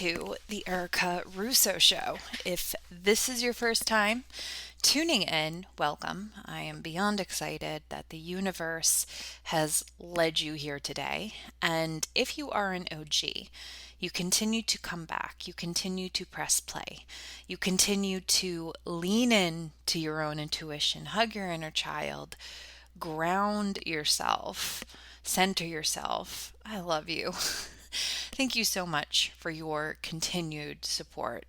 to the Erica Russo Show. If this is your first time tuning in, welcome. I am beyond excited that the universe has led you here today. And if you are an OG, you continue to come back, you continue to press play, you continue to lean in to your own intuition, hug your inner child, ground yourself, center yourself. I love you. Thank you so much for your continued support.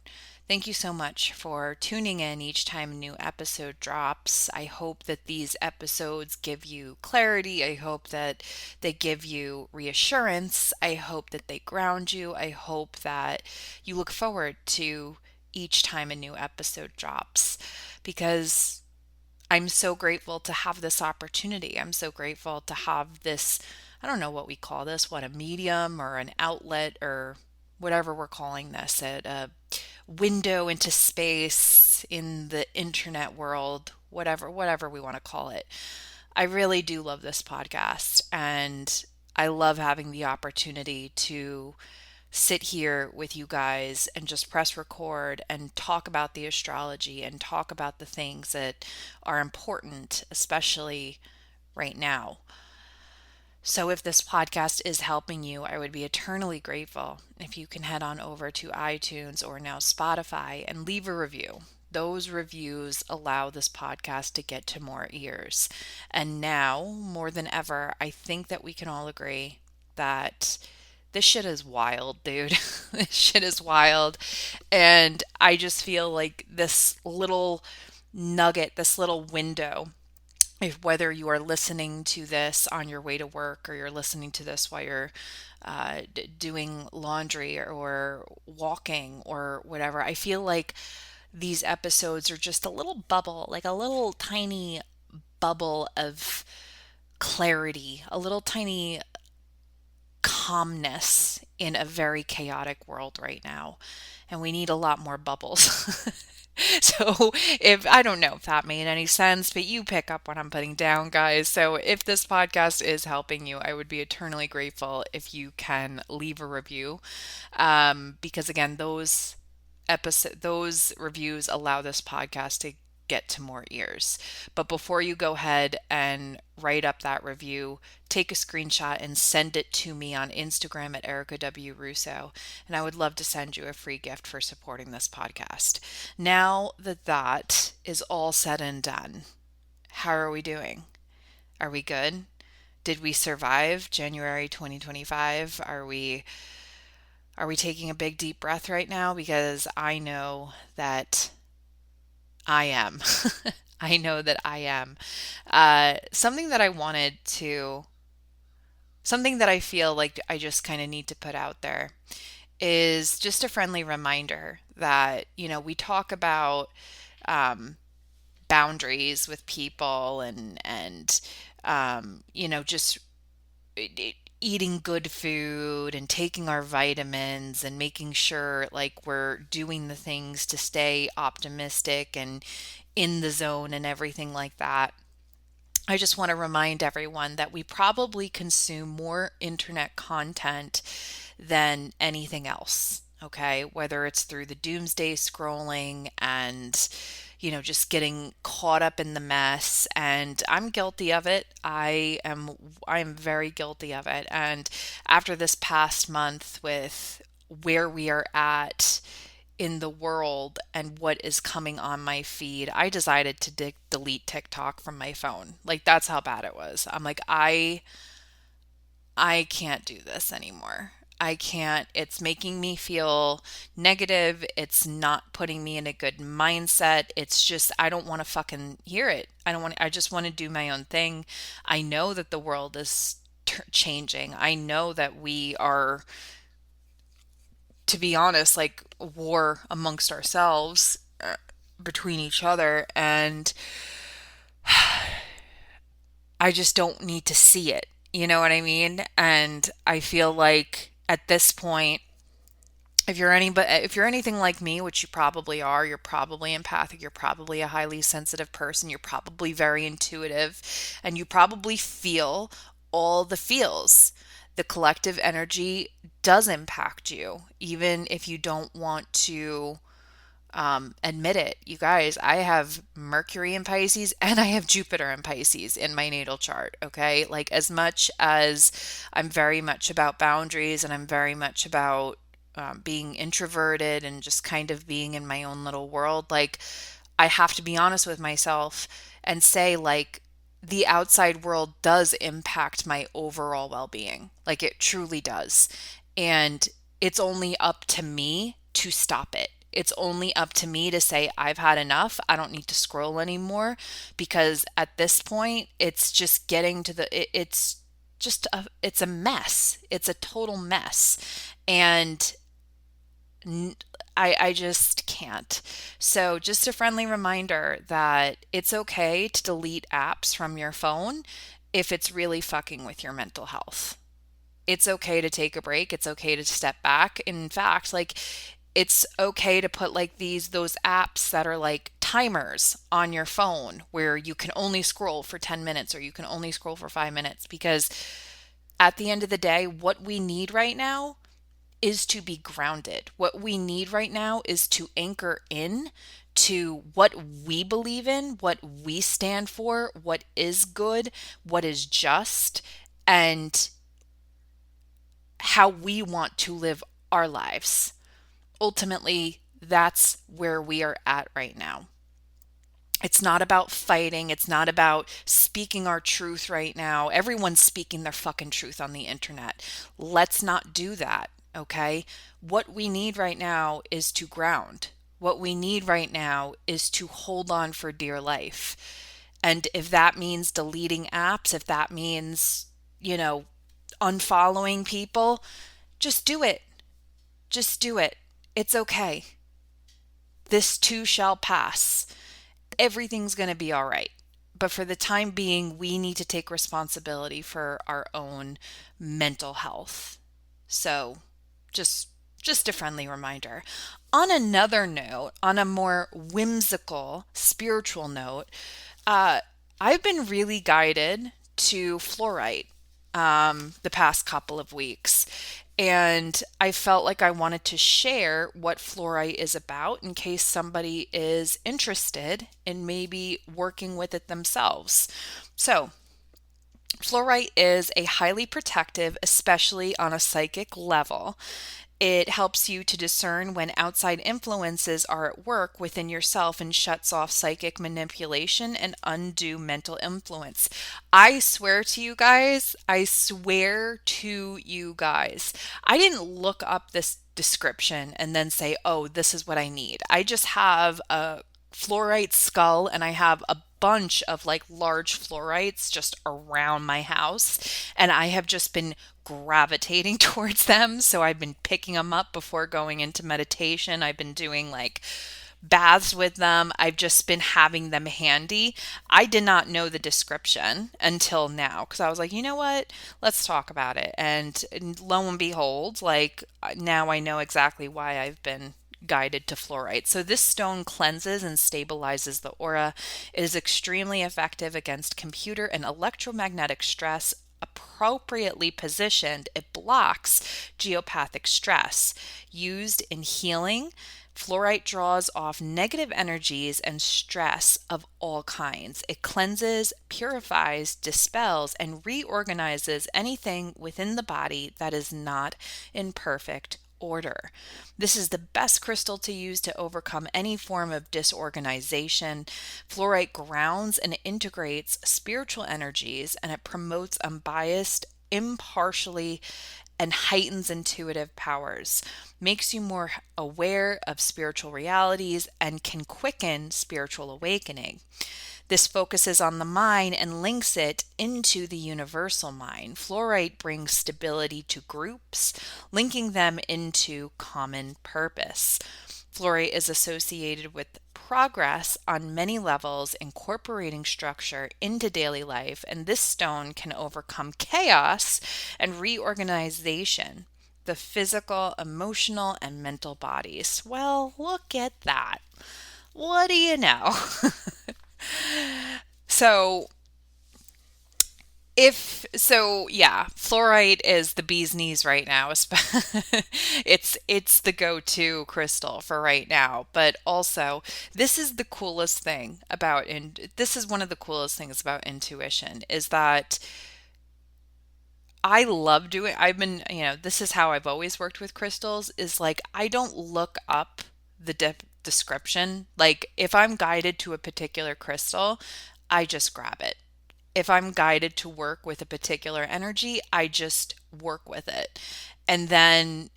Thank you so much for tuning in each time a new episode drops. I hope that these episodes give you clarity. I hope that they give you reassurance. I hope that they ground you. I hope that you look forward to each time a new episode drops, because I'm so grateful to have this opportunity. I'm so grateful to have this, I don't know what we call this, what, a medium or an outlet or whatever we're calling this, a window into space in the internet world, whatever we want to call it. I really do love this podcast, and I love having the opportunity to sit here with you guys and just press record and talk about the astrology and talk about the things that are important, especially right now. So if this podcast is helping you, I would be eternally grateful if you can head on over to iTunes or now Spotify and leave a review. Those reviews allow this podcast to get to more ears. And now, more than ever, I think that we can all agree that this shit is wild, dude. This shit is wild. And I just feel like this little nugget, this little window, if whether you are listening to this on your way to work or you're listening to this while you're doing laundry or walking or whatever, I feel like these episodes are just a little bubble, like a little tiny bubble of clarity, a little tiny calmness in a very chaotic world right now. And we need a lot more bubbles. So if I don't know if that made any sense, but you pick up what I'm putting down, guys. So if this podcast is helping you, I would be eternally grateful if you can leave a review. Because again, those reviews allow this podcast to get to more ears. But before you go ahead and write up that review, take a screenshot and send it to me on Instagram at Erica W. Russo, and I would love to send you a free gift for supporting this podcast. Now that that is all said and done, how are we doing? Are we good? Did we survive January 2025? Are we taking a big deep breath right now? Because I know that I am. I know that I am. Something that I feel like I just kind of need to put out there is just a friendly reminder that, we talk about boundaries with people and just eating good food and taking our vitamins and making sure like we're doing the things to stay optimistic and in the zone and everything like that. I just want to remind everyone that we probably consume more internet content than anything else, okay? Whether it's through the doomsday scrolling and just getting caught up in the mess. And I'm guilty of it. I'm very guilty of it. And after this past month with where we are at in the world and what is coming on my feed, I decided to delete TikTok from my phone. Like, that's how bad it was. I'm like, I can't do this anymore. I can't. It's making me feel negative. It's not putting me in a good mindset. It's just, I don't want to fucking hear it. I just want to do my own thing. I know that the world is changing. I know that we are, to be honest, like war amongst ourselves, between each other. And I just don't need to see it. You know what I mean? And I feel like at this point, if you're anything like me, which you probably are, you're probably empathic, you're probably a highly sensitive person, you're probably very intuitive, and you probably feel all the feels The collective energy does impact you, even if you don't want to admit it. You guys, I have Mercury in Pisces and I have Jupiter in Pisces in my natal chart. Okay. Like, as much as I'm very much about boundaries and I'm very much about being introverted and just kind of being in my own little world, like, I have to be honest with myself and say, like, the outside world does impact my overall well being. Like, it truly does. And it's only up to me to stop it. It's only up to me to say, I've had enough. I don't need to scroll anymore, because at this point, it's just getting to it's just it's a mess. It's a total mess. And I just can't. So, just a friendly reminder that it's okay to delete apps from your phone if it's really fucking with your mental health. It's okay to take a break. It's okay to step back. In fact, like, it's okay to put like those apps that are like timers on your phone where you can only scroll for 10 minutes or you can only scroll for 5 minutes, because at the end of the day, what we need right now is to be grounded. What we need right now is to anchor in to what we believe in, what we stand for, what is good, what is just, and how we want to live our lives. Ultimately, that's where we are at right now. It's not about fighting. It's not about speaking our truth right now. Everyone's speaking their fucking truth on the internet. Let's not do that, okay? What we need right now is to ground. What we need right now is to hold on for dear life. And if that means deleting apps, if that means, you know, unfollowing people, just do it. Just do it. It's okay. This too shall pass. Everything's going to be all right. But for the time being, we need to take responsibility for our own mental health. So, just just a friendly reminder. On another note, on a more whimsical, spiritual note, uh, I've been really guided to fluorite the past couple of weeks. And I felt like I wanted to share what fluorite is about in case somebody is interested in maybe working with it themselves. So, fluorite is a highly protective, especially on a psychic level. It helps you to discern when outside influences are at work within yourself and shuts off psychic manipulation and undue mental influence. I swear to you guys, I didn't look up this description and then say, oh, this is what I need. I just have a fluorite skull and I have a bunch of like large fluorites just around my house, and I have just been gravitating towards them. So I've been picking them up before going into meditation. I've been doing like baths with them. I've just been having them handy. I did not know the description until now because I was like, you know what? Let's talk about it. And lo and behold, like, now I know exactly why I've been guided to fluorite. So this stone cleanses and stabilizes the aura. It is extremely effective against computer and electromagnetic stress. Appropriately positioned, it blocks geopathic stress. Used in healing, fluorite draws off negative energies and stress of all kinds. It cleanses, purifies, dispels, and reorganizes anything within the body that is not in perfect order. This is the best crystal to use to overcome any form of disorganization. Fluorite grounds and integrates spiritual energies, and it promotes unbiased, impartially, and heightens intuitive powers, makes you more aware of spiritual realities, and can quicken spiritual awakening. This focuses on the mind and links it into the universal mind. Fluorite brings stability to groups, linking them into common purpose. Fluorite is associated with progress on many levels, incorporating structure into daily life, and this stone can overcome chaos and reorganization, the physical, emotional, and mental bodies. Well, look at that. What do you know? So If so, yeah, fluorite is the bee's knees right now. It's the go-to crystal for right now. But also, this is the coolest thing about, and this is one of the coolest things about intuition is that I love doing. I've been, this is how I've always worked with crystals. Is like I don't look up the description. Like if I'm guided to a particular crystal, I just grab it. If I'm guided to work with a particular energy, I just work with it. And then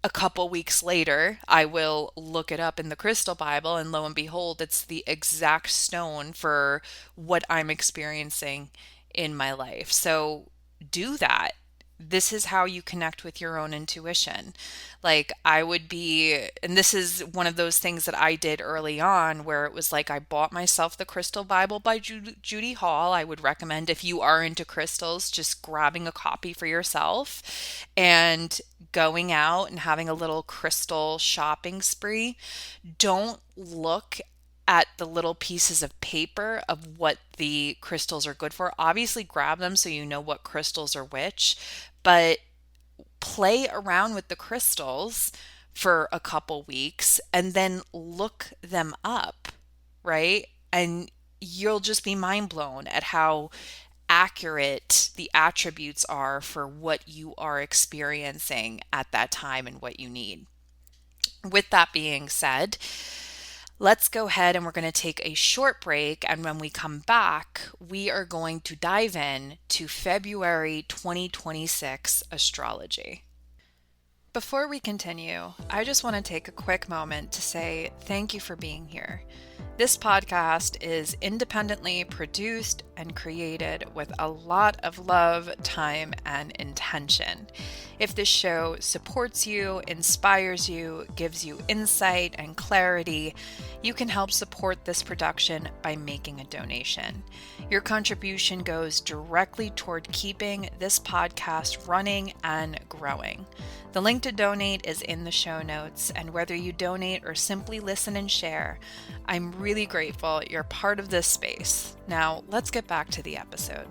a couple weeks later, I will look it up in the crystal Bible, and lo and behold, it's the exact stone for what I'm experiencing in my life. So do that. This is how you connect with your own intuition. Like, I would be, and this is one of those things that I did early on where it was like I bought myself the Crystal Bible by Judy Hall. I would recommend if you are into crystals, just grabbing a copy for yourself and going out and having a little crystal shopping spree. Don't look at the little pieces of paper of what the crystals are good for. Obviously, grab them so you know what crystals are which, but play around with the crystals for a couple weeks and then look them up, right? And you'll just be mind blown at how accurate the attributes are for what you are experiencing at that time and what you need. With that being said, let's go ahead and we're going to take a short break. And when we come back, we are going to dive in to February 2026 astrology. Before we continue, I just want to take a quick moment to say thank you for being here. This podcast is independently produced and created with a lot of love, time, and intention. If this show supports you, inspires you, gives you insight and clarity, you can help support this production by making a donation. Your contribution goes directly toward keeping this podcast running and growing. The link to donate is in the show notes, and whether you donate or simply listen and share, I'm really grateful you're part of this space. Now, let's get back to the episode.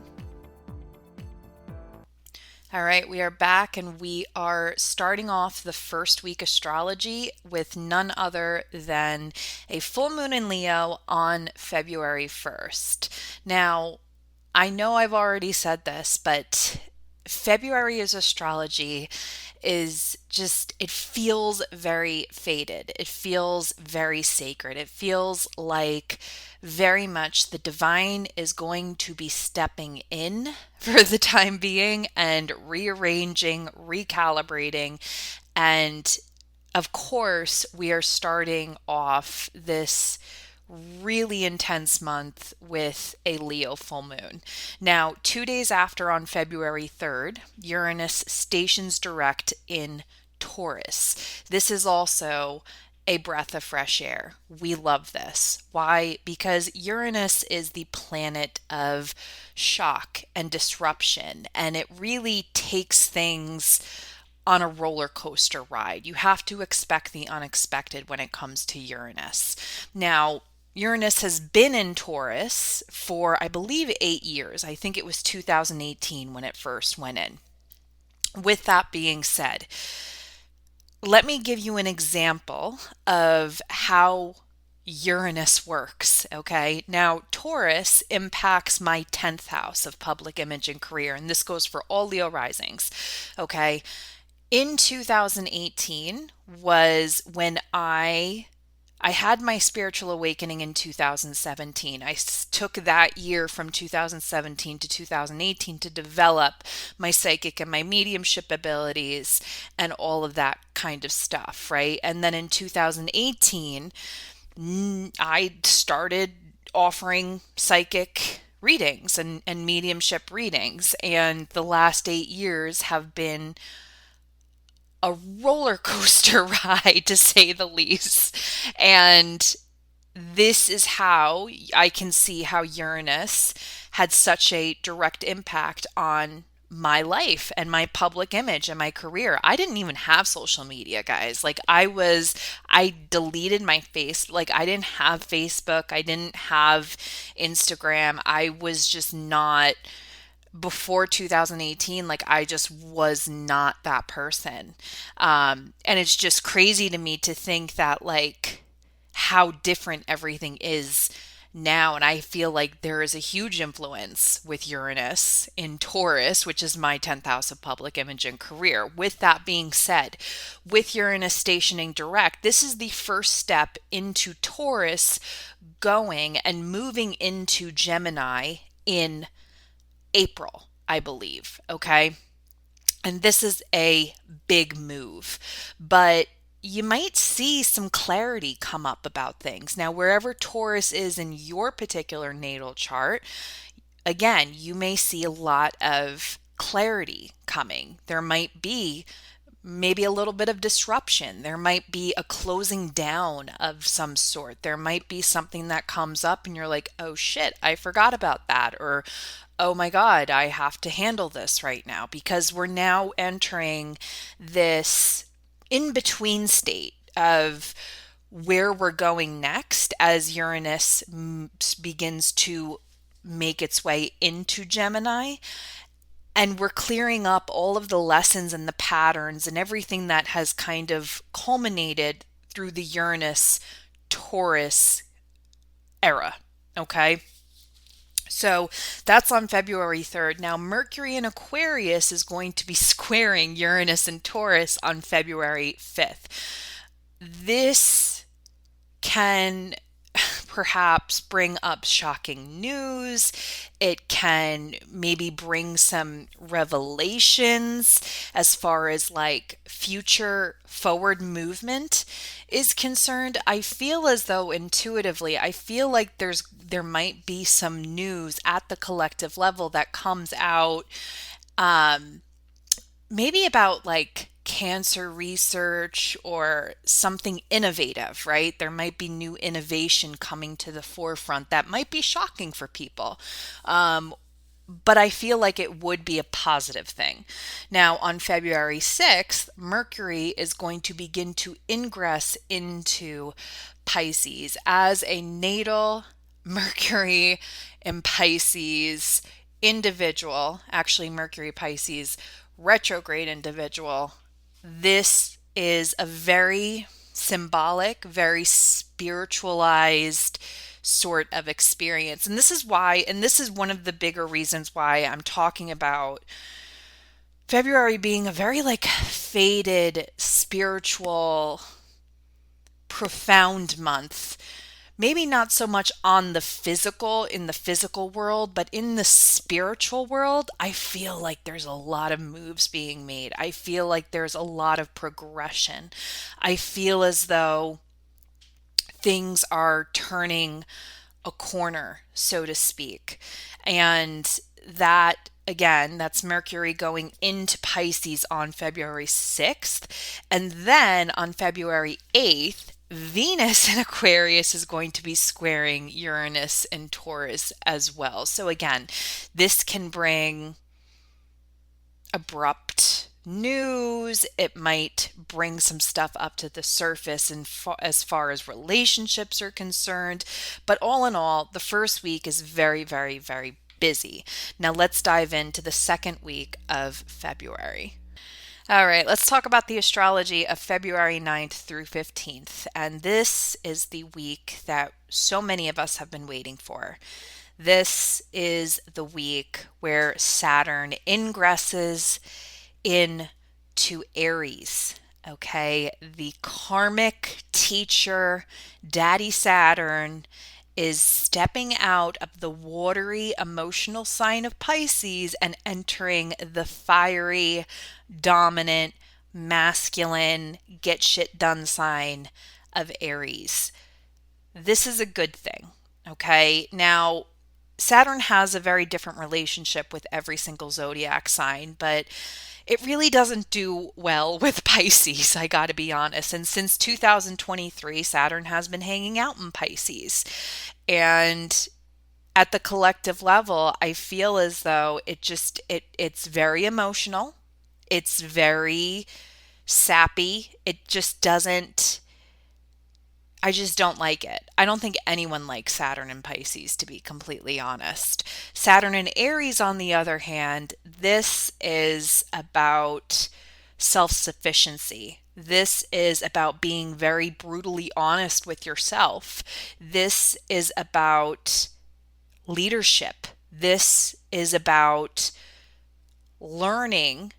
All right, we are back and we are starting off the first week astrology with none other than a full moon in Leo on February 1st. Now, I know I've already said this, but February's astrology is just, it feels very fated. It feels very sacred. It feels like very much the divine is going to be stepping in for the time being and rearranging, recalibrating. And of course, we are starting off this really intense month with a Leo full moon. Now, 2 days after, on February 3rd, Uranus stations direct in Taurus. This is also a breath of fresh air. We love this. Why? Because Uranus is the planet of shock and disruption, and it really takes things on a roller coaster ride. You have to expect the unexpected when it comes to Uranus. Now, Uranus has been in Taurus for, I believe, 8 years. I think it was 2018 when it first went in. With that being said, let me give you an example of how Uranus works, okay? Now, Taurus impacts my 10th house of public image and career, and this goes for all Leo risings, okay? In 2018 was when I had my spiritual awakening in 2017. I took that year from 2017 to 2018 to develop my psychic and my mediumship abilities and all of that kind of stuff, right? And then in 2018, I started offering psychic readings and mediumship readings. And the last 8 years have been a roller coaster ride, to say the least. And this is how I can see how Uranus had such a direct impact on my life and my public image and my career. I didn't even have social media, guys. Like I deleted my face. Like I didn't have Facebook. I didn't have Instagram. I was just not before 2018, like I just was not that person. And it's just crazy to me to think that like how different everything is now. And I feel like there is a huge influence with Uranus in Taurus, which is my 10th house of public image and career. With that being said, with Uranus stationing direct, this is the first step into Taurus going and moving into Gemini in April, I believe. Okay. And this is a big move, but you might see some clarity come up about things. Now, wherever Taurus is in your particular natal chart, again, you may see a lot of clarity coming. There might be maybe a little bit of disruption. There might be a closing down of some sort. There might be something that comes up and you're like, oh shit, I forgot about that. Or, oh my God, I have to handle this right now, because we're now entering this in between state of where we're going next as Uranus begins to make its way into Gemini. And we're clearing up all of the lessons and the patterns and everything that has kind of culminated through the Uranus Taurus era. Okay. So that's on February 3rd. Now, Mercury in Aquarius is going to be squaring Uranus and Taurus on February 5th. This can perhaps bring up shocking news. It can maybe bring some revelations as far as like future forward movement is concerned. I feel as though intuitively, I feel like there might be some news at the collective level that comes out, maybe about like cancer research or something innovative, right? There might be new innovation coming to the forefront that might be shocking for people. But I feel like it would be a positive thing. Now, on February 6th, Mercury is going to begin to ingress into Pisces as a natal Mercury in Pisces individual, actually, Mercury Pisces retrograde individual. This is a very symbolic, very spiritualized sort of experience. And this is why, and this is one of the bigger reasons why I'm talking about February being a very like faded, spiritual, profound month. Maybe not so much on the physical, in the physical world, but in the spiritual world, I feel like there's a lot of moves being made. I feel like there's a lot of progression. I feel as though things are turning a corner, so to speak. And that, again, that's Mercury going into Pisces on February 6th. And then on February 8th, Venus in Aquarius is going to be squaring Uranus and Taurus as well. So again, this can bring abrupt news. It might bring some stuff up to the surface and as far as relationships are concerned. But all in all, the first week is very, very, very busy. Now let's dive into the second week of February. All right, let's talk about the astrology of February 9th through 15th. And this is the week that so many of us have been waiting for. This is the week where Saturn ingresses into Aries. Okay, the karmic teacher, Daddy Saturn, is stepping out of the watery emotional sign of Pisces and entering the fiery, dominant, masculine, get shit done sign of Aries. This is a good thing. Okay, now Saturn has a very different relationship with every single zodiac sign, but it really doesn't do well with Pisces, I gotta be honest. And since 2023, Saturn has been hanging out in Pisces. And at the collective level, I feel as though it's very emotional. It's very sappy. It just doesn't I just don't like it. I don't think anyone likes Saturn in Pisces, to be completely honest. Saturn in Aries, on the other hand, this is about self sufficiency. This is about being very brutally honest with yourself. This is about leadership. This is about learning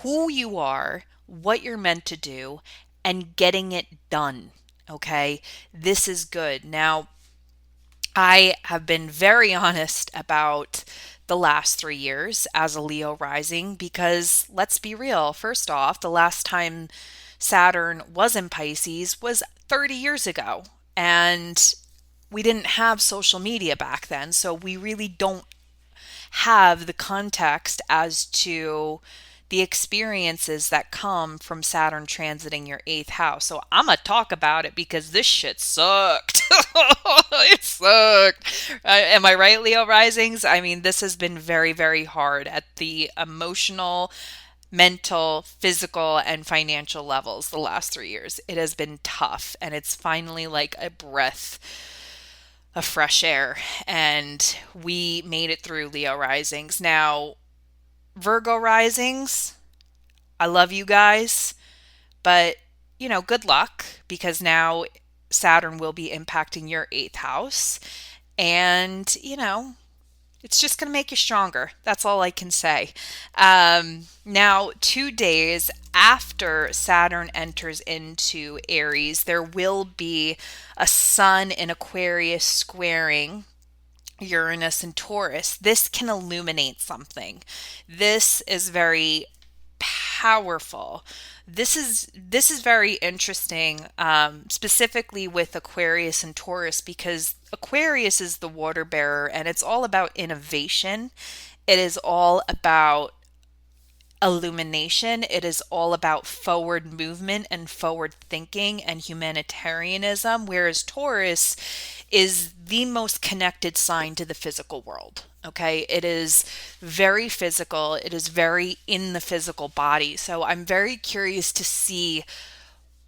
who you are, what you're meant to do, and getting it done. Okay, this is good. Now, I have been very honest about the last 3 years as a Leo rising because let's be real. First off, the last time Saturn was in Pisces was 30 years ago. And we didn't have social media back then. So we really don't have the context as to the experiences that come from Saturn transiting your eighth house. So I'm going to talk about it because this shit sucked. It sucked. Am I right, Leo risings? I mean, this has been very, very hard at the emotional, mental, physical, and financial levels the last 3 years. It has been tough, and it's finally like a breath of fresh air, and we made it through, Leo risings. Now, Virgo risings, I love you guys, but good luck because now Saturn will be impacting your eighth house, and it's just going to make you stronger. That's all I can say. Now, 2 days after Saturn enters into Aries, there will be a Sun in Aquarius squaring Uranus and Taurus. This can illuminate something. This is very powerful. This is very interesting, specifically with Aquarius and Taurus, because Aquarius is the water bearer, and it's all about innovation. It is all about illumination. It is all about forward movement and forward thinking and humanitarianism, whereas Taurus is the most connected sign to the physical world. Okay, it is very physical, it is very in the physical body. So I'm very curious to see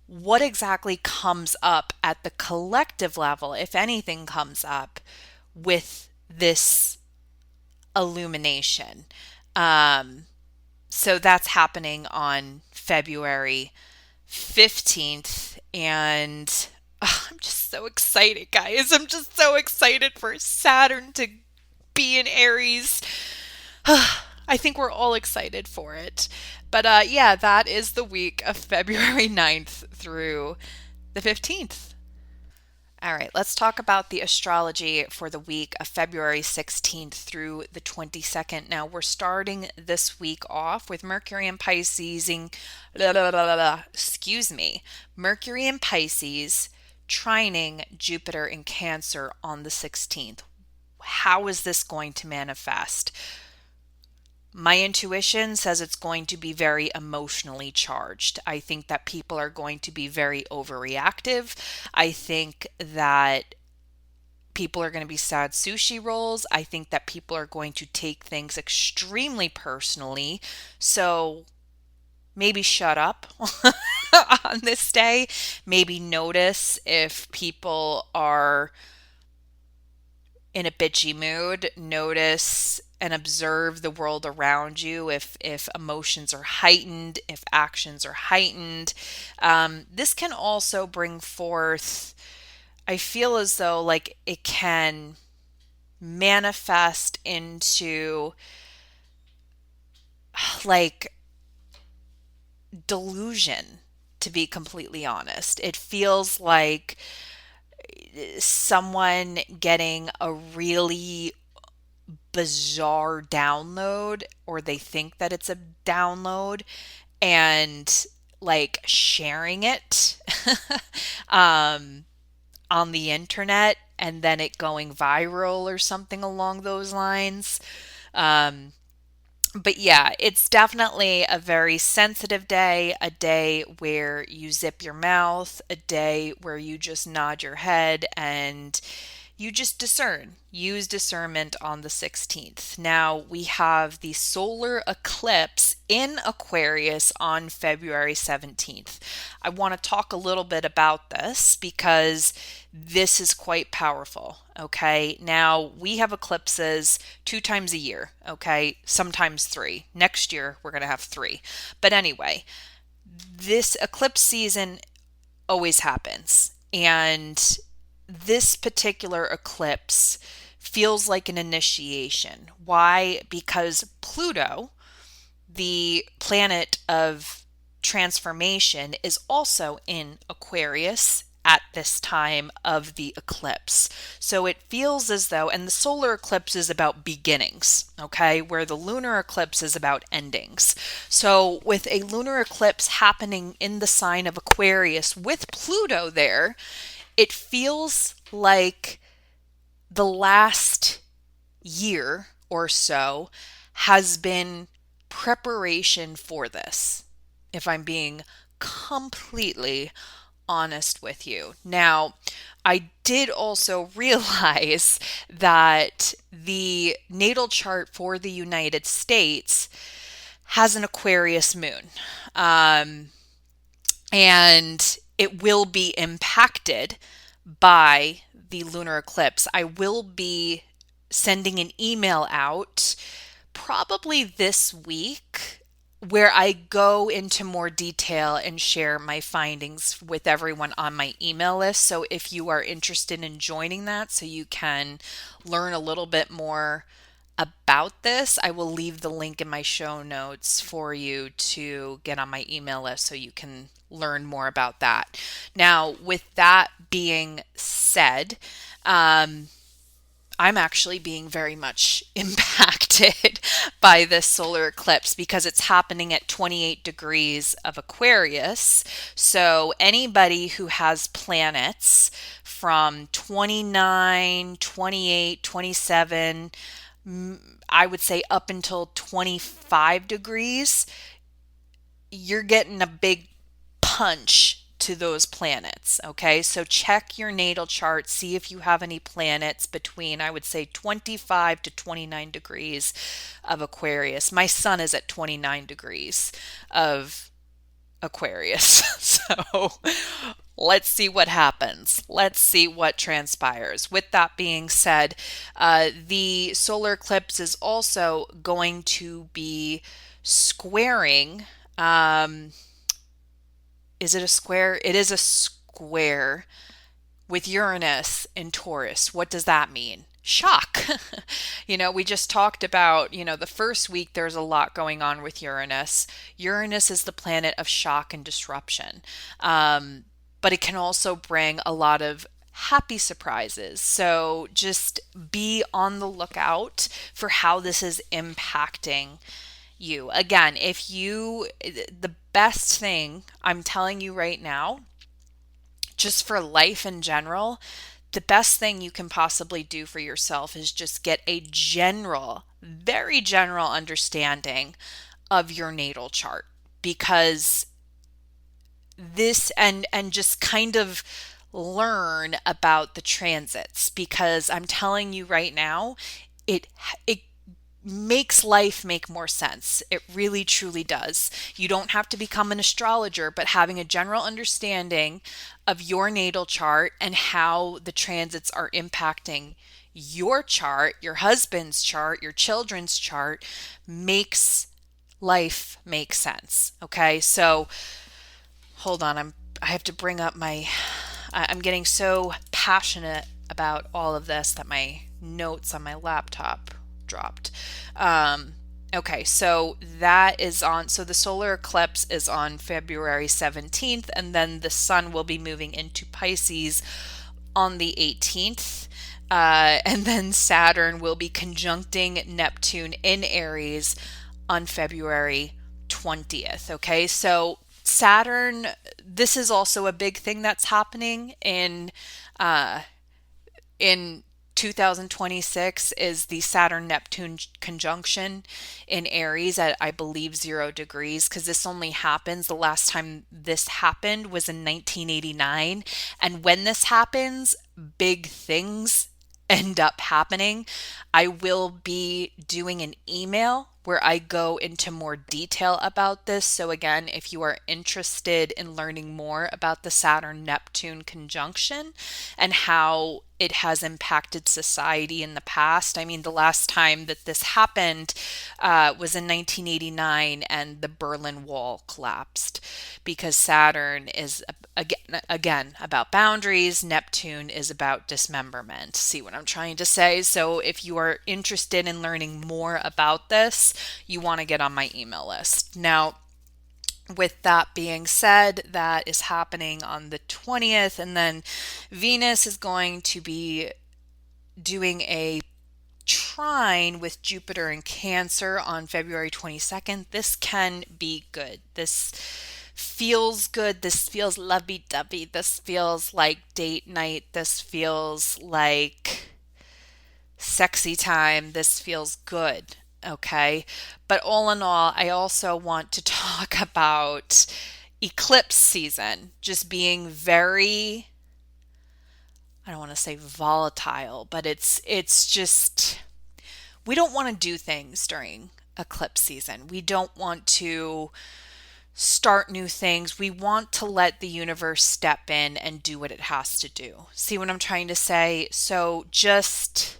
what exactly comes up at the collective level, if anything comes up with this illumination. Um, so that's happening on February 15th. And I'm just so excited, guys. I'm just so excited for Saturn to be in Aries. I think we're all excited for it. But yeah, that is the week of February 9th through the 15th. All right, let's talk about the astrology for the week of February 16th through the 22nd. Now, we're starting this week off with Mercury in Pisces, Mercury in Pisces trining Jupiter in Cancer on the 16th. How is this going to manifest? My intuition says it's going to be very emotionally charged. I think that people are going to be very overreactive. I think that people are going to be sad sushi rolls. I think that people are going to take things extremely personally. So maybe shut up on this day. Maybe notice if people are in a bitchy mood. Notice and observe the world around you if emotions are heightened, if actions are heightened. This can also bring forth, I feel as though like it can manifest into like delusion, to be completely honest. It feels like someone getting a really bizarre download, or they think that it's a download, and like sharing it on the internet, and then it going viral or something along those lines. But yeah, it's definitely a very sensitive day, a day where you zip your mouth, a day where you just nod your head and you just discern. Use discernment on the 16th. Now we have the solar eclipse in Aquarius on February 17th. I want to talk a little bit about this because this is quite powerful. Okay. Now we have eclipses 2 times a year. Okay. Sometimes 3. Next year, we're going to have 3. But anyway, this eclipse season always happens. And this particular eclipse feels like an initiation. Why? Because Pluto, the planet of transformation, is also in Aquarius at this time of the eclipse. So it feels as though, and the solar eclipse is about beginnings, okay, where the lunar eclipse is about endings. So with a lunar eclipse happening in the sign of Aquarius with Pluto there, it feels like the last year or so has been preparation for this, if I'm being completely honest with you. Now, I did also realize that the natal chart for the United States has an Aquarius moon. And it will be impacted by the lunar eclipse. I will be sending an email out probably this week where I go into more detail and share my findings with everyone on my email list. So if you are interested in joining that so you can learn a little bit more about this, I will leave the link in my show notes for you to get on my email list so you can learn more about that. Now, with that being said, I'm actually being very much impacted by this solar eclipse because it's happening at 28 degrees of Aquarius. So anybody who has planets from 29, 28, 27, I would say up until 25 degrees, you're getting a big punch to those planets. Okay, so check your natal chart, see if you have any planets between, I would say, 25 to 29 degrees of Aquarius. My sun is at 29 degrees of Aquarius. So let's see what happens. Let's see what transpires. With that being said, the solar eclipse is also going to be squaring. Is it a square? It is a square with Uranus in Taurus. What does that mean? Shock. We just talked about, the first week there's a lot going on with Uranus. Uranus is the planet of shock and disruption. But it can also bring a lot of happy surprises. So just be on the lookout for how this is impacting you. Again, the best thing I'm telling you right now, just for life in general, the best thing you can possibly do for yourself is just get a very general understanding of your natal chart, because this and just kind of learn about the transits, because I'm telling you right now, it makes life make more sense. It really truly does. You don't have to become an astrologer, but having a general understanding of your natal chart and how the transits are impacting your chart, your husband's chart, your children's chart, makes life make sense. Okay, so hold on, I have to bring up I'm getting so passionate about all of this that my notes on my laptop dropped. Okay, so the solar eclipse is on February 17th, and then the sun will be moving into Pisces on the 18th. And then Saturn will be conjuncting Neptune in Aries on February 20th. Okay, so Saturn, this is also a big thing that's happening in 2026 is the Saturn-Neptune conjunction in Aries at, I believe, 0 degrees, because this only happens, the last time this happened was in 1989. And when this happens, big things end up happening, I will be doing an email where I go into more detail about this. So, again, if you are interested in learning more about the Saturn Neptune conjunction and how it has impacted society in the past. I mean, the last time that this happened was in 1989, and the Berlin Wall collapsed because Saturn is again about boundaries. Neptune is about dismemberment. See what I'm trying to say? So if you are interested in learning more about this, you want to get on my email list. Now, with that being said, that is happening on the 20th, and then Venus is going to be doing a trine with Jupiter in Cancer on February 22nd. This can be good. This feels good. This feels lovey-dovey. This feels like date night. This feels like sexy time. This feels good. Okay. But all in all, I also want to talk about eclipse season just being very, I don't want to say volatile, but it's just, we don't want to do things during eclipse season. We don't want to start new things. We want to let the universe step in and do what it has to do. See what I'm trying to say? So just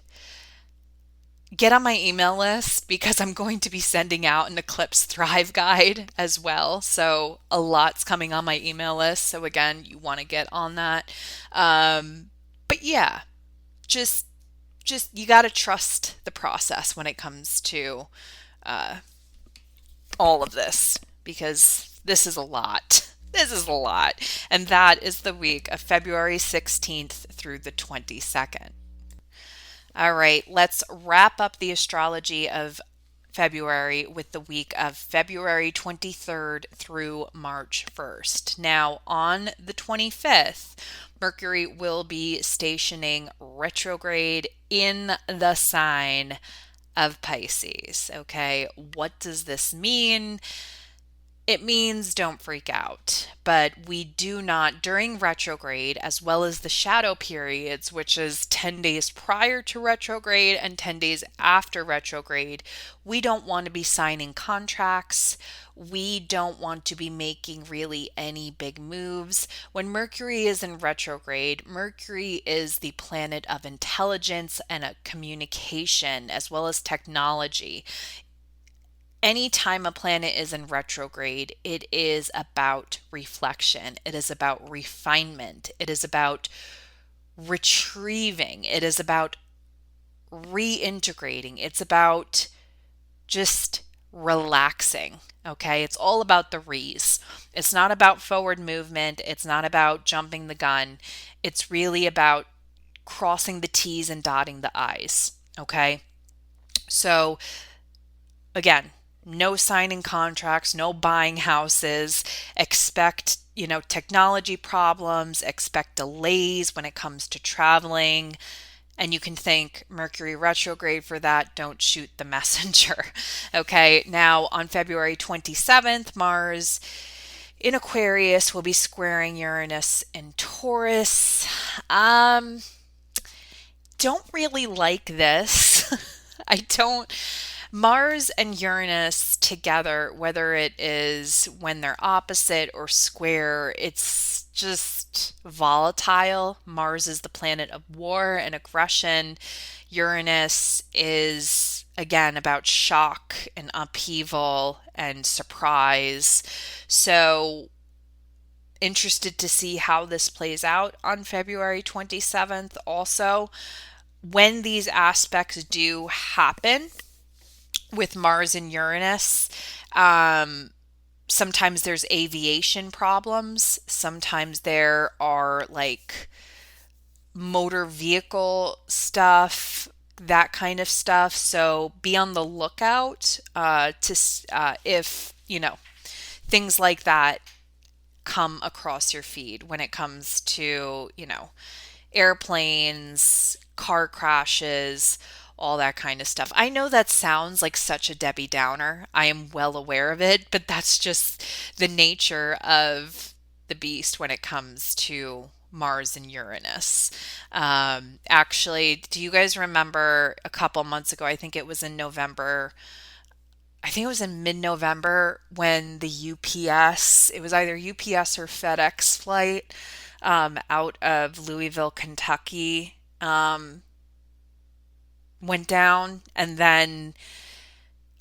get on my email list because I'm going to be sending out an Eclipse Thrive guide as well. So a lot's coming on my email list. So again, you want to get on that. But yeah, just you got to trust the process when it comes to all of this, because this is a lot. This is a lot. And that is the week of February 16th through the 22nd. All right, let's wrap up the astrology of February with the week of February 23rd through March 1st. Now, on the 25th, Mercury will be stationing retrograde in the sign of Pisces. Okay, what does this mean? It means don't freak out, but we do not, during retrograde, as well as the shadow periods, which is 10 days prior to retrograde and 10 days after retrograde, we don't want to be signing contracts. We don't want to be making really any big moves. When Mercury is in retrograde, Mercury is the planet of intelligence and a communication, as well as technology. Anytime a planet is in retrograde, it is about reflection. It is about refinement. It is about retrieving. It is about reintegrating. It's about just relaxing. Okay. It's all about the re's. It's not about forward movement. It's not about jumping the gun. It's really about crossing the T's and dotting the I's. Okay. So, again, no signing contracts, no buying houses, expect, technology problems, expect delays when it comes to traveling. And you can thank Mercury retrograde for that. Don't shoot the messenger. Okay, now on February 27th, Mars in Aquarius will be squaring Uranus in Taurus. Don't really like this. I don't. Mars and Uranus together, whether it is when they're opposite or square, it's just volatile. Mars is the planet of war and aggression. Uranus is, again, about shock and upheaval and surprise. So, interested to see how this plays out on February 27th. Also, when these aspects do happen, with Mars and Uranus, sometimes there's aviation problems. Sometimes there are like motor vehicle stuff, that kind of stuff. So be on the lookout if, things like that come across your feed when it comes to, airplanes, car crashes, all that kind of stuff. I know that sounds like such a Debbie Downer. I am well aware of it, but that's just the nature of the beast when it comes to Mars and Uranus. Actually, do you guys remember a couple months ago? I think it was in November. I think it was in mid-November when the UPS, it was either UPS or FedEx flight out of Louisville, Kentucky, went down, and then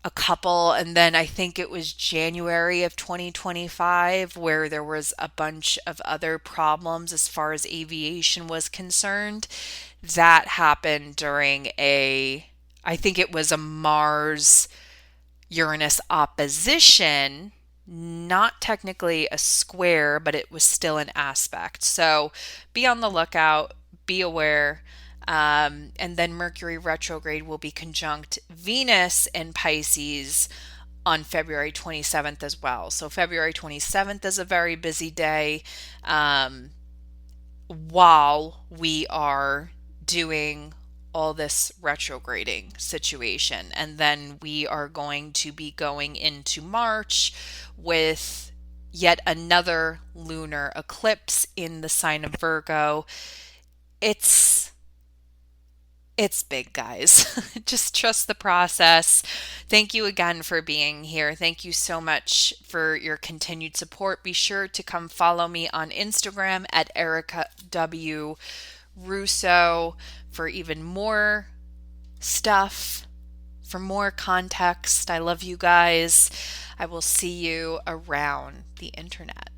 and then I think it was January of 2025 where there was a bunch of other problems as far as aviation was concerned. That happened during I think it was a Mars Uranus opposition, not technically a square, but it was still an aspect. So be on the lookout, be aware. And then Mercury retrograde will be conjunct Venus in Pisces on February 27th as well. So February 27th is a very busy day while we are doing all this retrograding situation. And then we are going to be going into March with yet another lunar eclipse in the sign of Virgo. It's it's big, guys. Just trust the process. Thank you again for being here. Thank you so much for your continued support. Be sure to come follow me on Instagram at Erica W. Russo for even more stuff, for more context. I love you guys. I will see you around the internet.